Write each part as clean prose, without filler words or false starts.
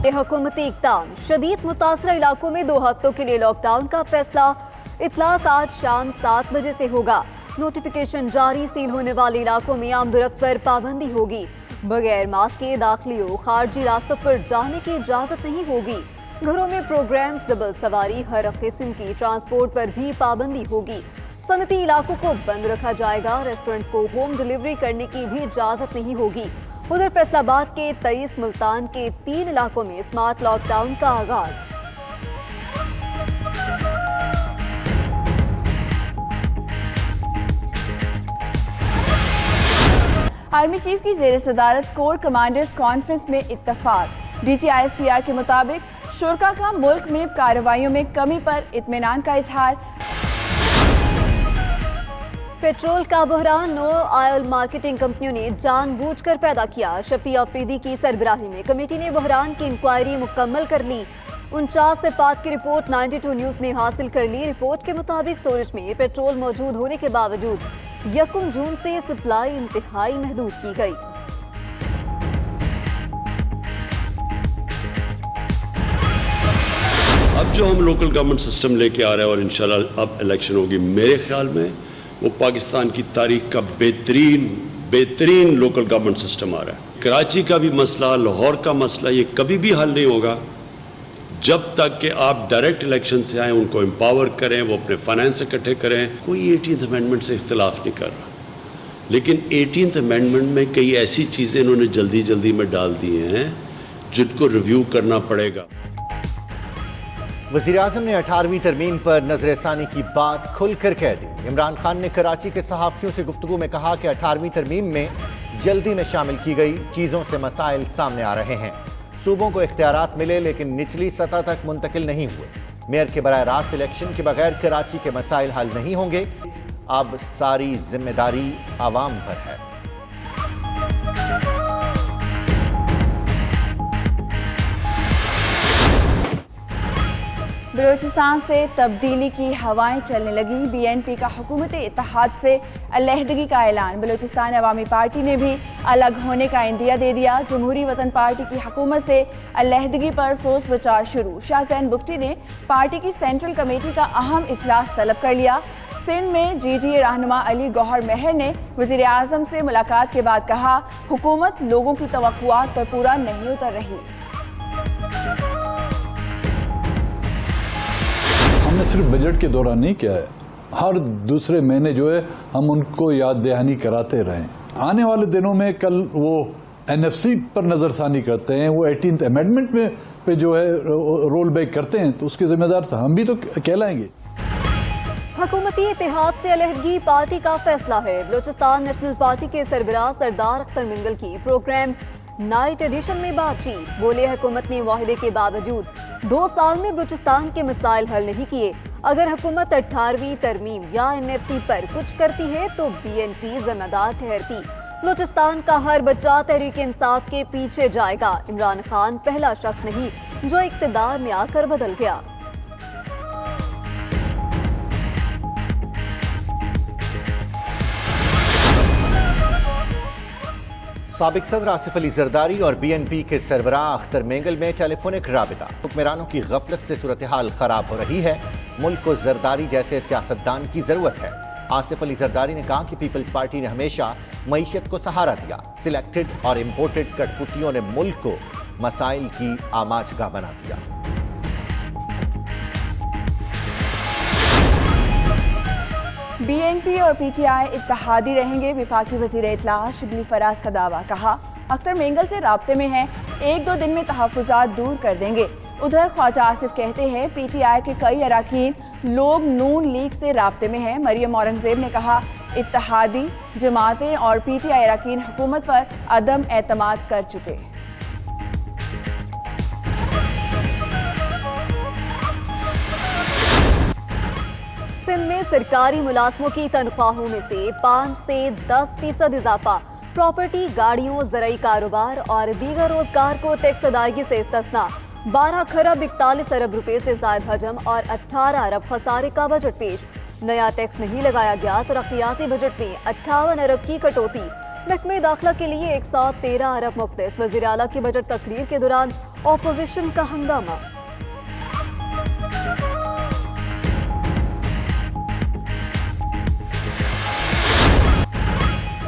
बढ़ते हुकूमती इक़दाम, शदीद मुतासरा इलाकों में 2 हफ्तों के लिए लॉकडाउन का फैसला। इतलाक आज शाम 7 बजे से होगा। नोटिफिकेशन जारी, सील होने वाले इलाकों में आमदोरफ्त पर पाबंदी होगी। बगैर मास्क के दाखिली और खारजी रास्तों पर जाने की इजाज़त नहीं होगी। घरों में प्रोग्राम्स, डबल सवारी, हर किस्म की ट्रांसपोर्ट पर भी पाबंदी होगी। सनती इलाकों को बंद रखा जाएगा। रेस्टोरेंट्स को होम डिलीवरी करने की भी इजाज़त नहीं होगी। उधर फैसलाबाद के 23, मुल्तान के 3 इलाकों में स्मार्ट लॉकडाउन का आगाज। आर्मी चीफ की जेर सदारत कोर कमांडर्स कॉन्फ्रेंस में इत्तफाक। DGISPR के मुताबिक शुरका का मुल्क में कार्रवाइयों में कमी पर इत्मीनान का इजहार। पेट्रोल का बहरान 9 ऑयल मार्केटिंग कंपनियों ने जानबूझकर पैदा किया। शफी अफरीदी की सरबराही में कमेटी ने बहरान की इंक्वायरी मुकम्मल कर ली। 49 सिफात की रिपोर्ट 92 न्यूज़ ने हासिल कर ली। रिपोर्ट के मुताबिक स्टोरेज में पेट्रोल मौजूद होने के बावजूद 1 जून से सप्लाई इंतहाई महदूद की गई। अब जो हम लोकल गवर्नमेंट सिस्टम लेके आ रहे हैं और इंशाल्लाह अब इलेक्शन होगी, मेरे ख्याल में वो पाकिस्तान की तारीख का बेहतरीन लोकल गवर्नमेंट सिस्टम आ रहा है। कराची का भी मसला, लाहौर का मसला, ये कभी भी हल नहीं होगा जब तक कि आप डायरेक्ट इलेक्शन से आए, उनको एम्पावर करें, वो अपने फाइनेंस इकट्ठे करें। कोई 18th अमेंडमेंट से इख्तिलाफ नहीं कर रहा, लेकिन 18th अमेंडमेंट में कई ऐसी चीज़ें इन्होंने जल्दी में डाल दी हैं जिनको रिव्यू करना पड़ेगा। वज़ीर-ए-आज़म ने 18वीं तरमीम पर नज़र-ए-सानी की बात खुलकर कह दी। इमरान खान ने कराची के सहाफ़ियों से गुफ्तगू में कहा कि 18वीं तरमीम में जल्दी में शामिल की गई चीज़ों से मसाइल सामने आ रहे हैं। सूबों को इख्तियारात मिले लेकिन निचली सतह तक मुंतकिल नहीं हुए। मेयर के बराह रास्त इलेक्शन के बगैर कराची के मसाइल हल नहीं होंगे। अब सारी जिम्मेदारी आवाम पर है। बलूचिस्तान से तब्दीली की हवाएं चलने लगी। BNP का हुकूमत इत्तेहाद से अलहदगी का ऐलान। बलूचिस्तान अवामी पार्टी ने भी अलग होने का इंदिया दे दिया। जमहूरी वतन पार्टी की हुकूमत से अलहदगी पर सोच विचार शुरू। शाहजैन बुगटी ने पार्टी की सेंट्रल कमेटी का अहम इजलास तलब कर लिया। सिंध में GGA रहनुमा अली गौहर मेहर ने वज़ीर-ए-आज़म से मुलाकात के बाद कहा, हुकूमत लोगों की तवक्कुआत पर पूरा नहीं उतर रही। हमने सिर्फ बजट के दौरान नहीं किया है, हर दूसरे महीने जो है हम उनको याद दहानी कराते रहे। आने वाले दिनों में कल वो NFC पर नज़रसानी करते हैं, वो 18th अमेंडमेंट में पे जो है रोल बैक करते हैं, तो उसके जिम्मेदार हम भी तो कहलाएंगे। हुकूमती इत्तेहाद से अलहदगी पार्टी का फैसला है। बलूचिस्तान नेशनल पार्टी के सरबराह सरदार अख्तर मिंगल की प्रोग्राम नाइट एडिशन में बातचीत। बोले, हुकूमत ने वाहिदे के बावजूद 2 साल में बलूचिस्तान के मसाइल हल नहीं किए। अगर हुकूमत 18वीं तरमीम या NFC पर कुछ करती है तो BNP जिम्मेदार ठहरती। बलूचिस्तान का हर बच्चा तहरीक इंसाफ के पीछे जाएगा। इमरान खान पहला शख्स नहीं जो इक्तदार में आकर बदल गया। साबिक सदर आसिफ अली जरदारी और BNP के सरबराह अख्तर मेंगल में टेलीफोनिक राबिता। हुक्मरानों की गफलत से सूरत हाल खराब हो रही है। मुल्क को जरदारी जैसे सियासतदान की जरूरत है। आसिफ अली जरदारी ने कहा कि पीपल्स पार्टी ने हमेशा मईशत को सहारा दिया। सिलेक्टेड और इम्पोर्टेड कठपुतलियों ने मुल्क को मसाइल की आमाजगाह बना दिया। BNP और PTI इत्तेहादी रहेंगे। विफाकी वज़ीर इत्तलाह शिबली फराज का दावा। कहा, अख्तर मेंगल से राब्ते में हैं, 1-2 दिन में तहफ़्फ़ुज़ात दूर कर देंगे। उधर ख्वाजा आसिफ कहते हैं PTI के कई अराकीन लोग नून लीग से राब्ते में हैं। मरियम औरंगज़ेब ने कहा, इत्तेहादी जमातें और PTI अराकीन हुकूमत पर अदम एतमाद कर चुके। सिंध में सरकारी मुलाजमों की तनख्वाहों में से 5 से 10% इजाफा। प्रॉपर्टी, गाड़ियों, ज़राई कारोबार और दीगर रोजगार को टैक्स अदायगी से इस्तिस्ना। 12 खरब 41 अरब रुपए से ज़ायद हजम और 18 अरब खसारे का बजट पेश। नया टैक्स नहीं लगाया गया। तरक्याती बजट में 58 अरब की कटौती। महकमे दाखिला के लिए 113 अरब मुख्तस। वज़ीर आला की बजट तकरीर के दौरान ऑपोजिशन का हंगामा।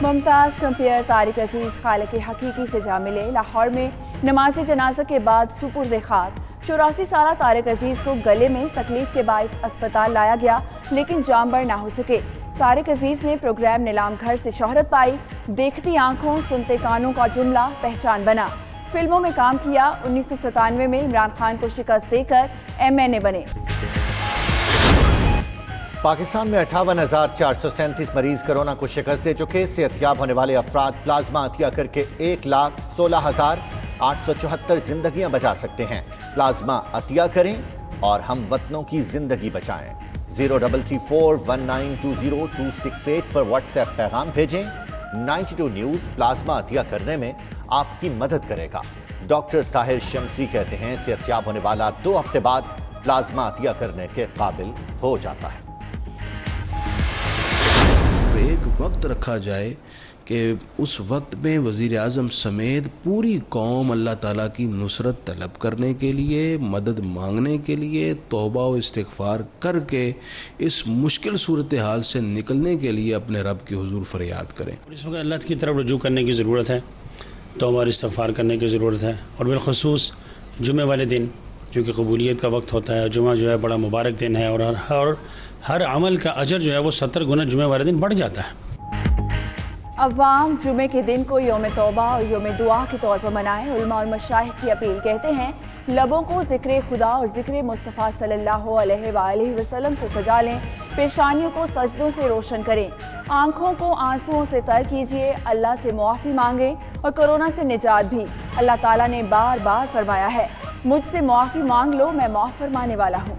मुमताज़ कंपेयर तारिक अजीज खालिक हकीकी से जा मिले। लाहौर में नमाज जनाजा के बाद सुपुर्द खाक 84 साला तारिक अजीज को गले में तकलीफ के बायस अस्पताल लाया गया, लेकिन जामबर ना हो सके। तारिक अजीज ने प्रोग्राम नीलाम घर से शोहरत पाई। देखती आंखों सुनते कानों का जुमला पहचान बना। फिल्मों में काम किया। 1997 में इमरान खान को शिकस्त देकर MNA बने। पाकिस्तान में 58,437 मरीज कोरोना को शिकस्त दे चुके। सेहतयाब होने वाले अफराद प्लाज्मा अतिया करके 1,16,874 जिंदगियां बचा सकते हैं। प्लाज्मा अतिया करें और हम वतनों की जिंदगी बचाएं। 03341920 पर व्हाट्सएप पैगाम भेजें। 92 न्यूज प्लाज्मा अतिया करने में आपकी मदद करेगा। डॉक्टर ताहिर शमसी कहते हैं सेहतयाब होने वाला 2 हफ्ते बाद प्लाज्मा अतिया करने के काबिल हो जाता है। एक वक्त रखा जाए कि उस वक्त में वज़ीर आज़म समेत पूरी कौम अल्लाह ताला की नुसरत तलब करने के लिए, मदद मांगने के लिए, तौबा व इस्तिग़फ़ार करके इस मुश्किल सूरत हाल से निकलने के लिए अपने रब की हुजूर फरियाद करें। इस वक्त अल्लाह की तरफ रुजू करने की ज़रूरत है, तौबा और इस्तिग़फ़ार करने की ज़रूरत है। और बिलख़ुसूस जुमे वाले दिन जो कि कबूलियत का वक्त होता है, जुमा जो है बड़ा मुबारक दिन है और हर अमल का अजर जो है वो 70 गुना जुमे वाले दिन बढ़ जाता है। अवाम जुमे के दिन को यौम तौबा और यौम दुआ के तौर पर मनाएं। उलमा और मशाइख की अपील कहते हैं लबों को ज़िक्र खुदा और ज़िक्र मुस्तफ़ा सल्लल्लाहु अलैहि वसल्लम से सजा लें। पेशानियों को सजदों से रोशन करें। आंखों को आंसुओं से तर कीजिए। अल्लाह से मुआफ़ी मांगें और कोरोना से निजात भी। अल्लाह ताला ने बार बार फरमाया है, मुझसे मुआफ़ी मांग लो, मैं मुआफ़ फरमाने वाला हूँ।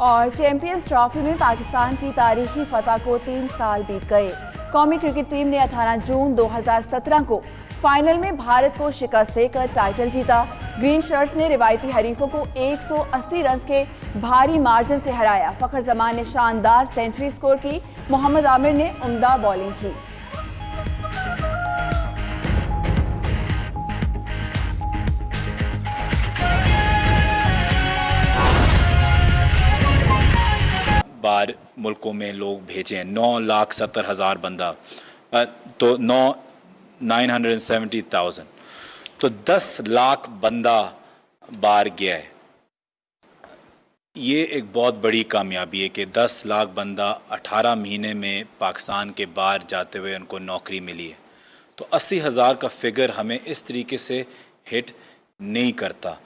और चैंपियंस ट्रॉफी में पाकिस्तान की तारीखी फतह को 3 साल बीत गए। कौमी क्रिकेट टीम ने 18 जून 2017 को फाइनल में भारत को शिकस्त देकर टाइटल जीता। ग्रीन शर्ट्स ने रिवायती हरीफों को 180 रन के भारी मार्जिन से हराया। फखर जमान ने शानदार सेंचुरी स्कोर की। मोहम्मद आमिर ने उम्दा बॉलिंग की। बार मुल्कों में लोग भेजे हैं 9,70,000 बंदा, तो 970,000, तो 10 लाख बंदा बाहर गया है। ये एक बहुत बड़ी कामयाबी है कि 10 लाख बंदा 18 महीने में पाकिस्तान के बाहर जाते हुए उनको नौकरी मिली है। तो 80,000 का फिगर हमें इस तरीके से हिट नहीं करता,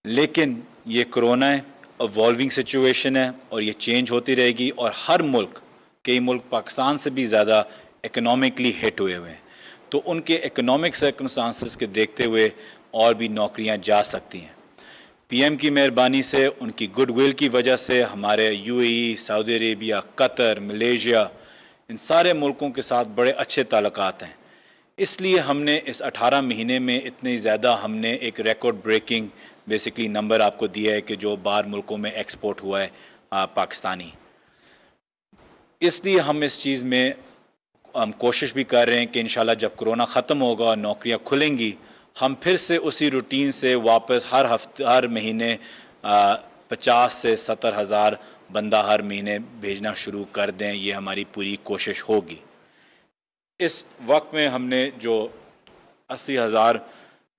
लेकिन ये कोरोना है, इवॉल्विंग सिचुएशन है और ये चेंज होती रहेगी। और हर मुल्क, कई मुल्क पाकिस्तान से भी ज़्यादा इकोनॉमिकली हिट हुए हैं, तो उनके इकोनॉमिक सर्कमस्टांसेस के देखते हुए और भी नौकरियां जा सकती हैं। PM की मेहरबानी से, उनकी गुडविल की वजह से हमारे UAE, Saudi Arabia, Qatar, Malaysia, इन सारे मुल्कों के साथ बड़े अच्छे ताल्लुकात हैं। इसलिए हमने इस 18 महीने में इतनी ज़्यादा हमने एक रिकॉर्ड ब्रेकिंग बेसिकली नंबर आपको दिया है कि जो बाहर मुल्कों में एक्सपोर्ट हुआ है पाकिस्तानी। इसलिए हम इस चीज़ में हम कोशिश भी कर रहे हैं कि इंशाल्लाह जब कोरोना ख़त्म होगा और नौकरियां खुलेंगी, हम फिर से उसी रूटीन से वापस हर महीने 50 से 70,000 बंदा हर महीने भेजना शुरू कर दें। ये हमारी पूरी कोशिश होगी। इस वक्त में हमने जो 80,000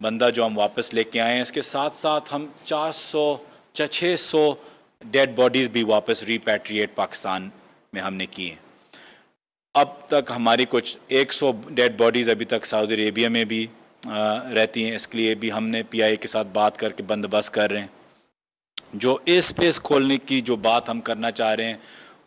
बंदा जो हम वापस लेके आए हैं, इसके साथ साथ हम 600 डेड बॉडीज़ भी वापस रिपैट्रिएट पाकिस्तान में हमने की हैं। अब तक हमारी कुछ 100 डेड बॉडीज़ अभी तक सऊदी अरेबिया में भी रहती हैं। इसके लिए भी हमने PIA के साथ बात करके बंदोबस्त कर रहे हैं। जो एयर स्पेस खोलने की जो बात हम करना चाह रहे हैं,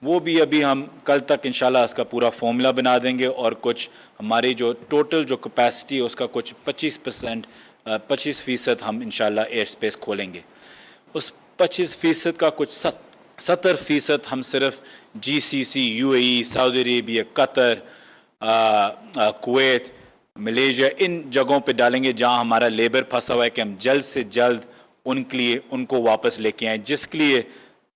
वो भी अभी हम कल तक इंशाल्लाह इसका पूरा फॉर्मूला बना देंगे और कुछ हमारी जो टोटल जो कैपेसिटी है उसका कुछ 25% हम इंशाल्लाह एयर स्पेस खोलेंगे। उस 25% का कुछ 70% हम सिर्फ GCC, UAE, Saudi Arabia, Qatar, Kuwait, Malaysia, इन जगहों पे डालेंगे जहां हमारा लेबर फंसा हुआ है कि हम जल्द से जल्द उनको वापस लेके आएँ, जिसके लिए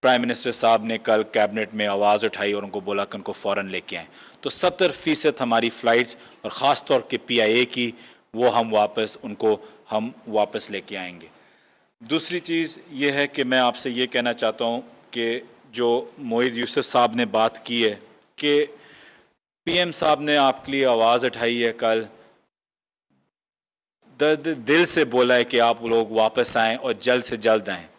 प्राइम मिनिस्टर साहब ने कल कैबिनेट में आवाज़ उठाई और उनको बोला कि उनको फ़ौरन लेके आएँ। तो 70% हमारी फ़्लाइट्स और ख़ास तौर के PIA की वो हम वापस लेके आएंगे। दूसरी चीज़ ये है कि मैं आपसे ये कहना चाहता हूँ कि जो मोहित यूसुफ साहब ने बात की है कि PM साहब ने आपके लिए आवाज़ उठाई है, कल दर्द दिल से बोला है कि आप लोग वापस आएँ और जल्द से जल्द आएँ।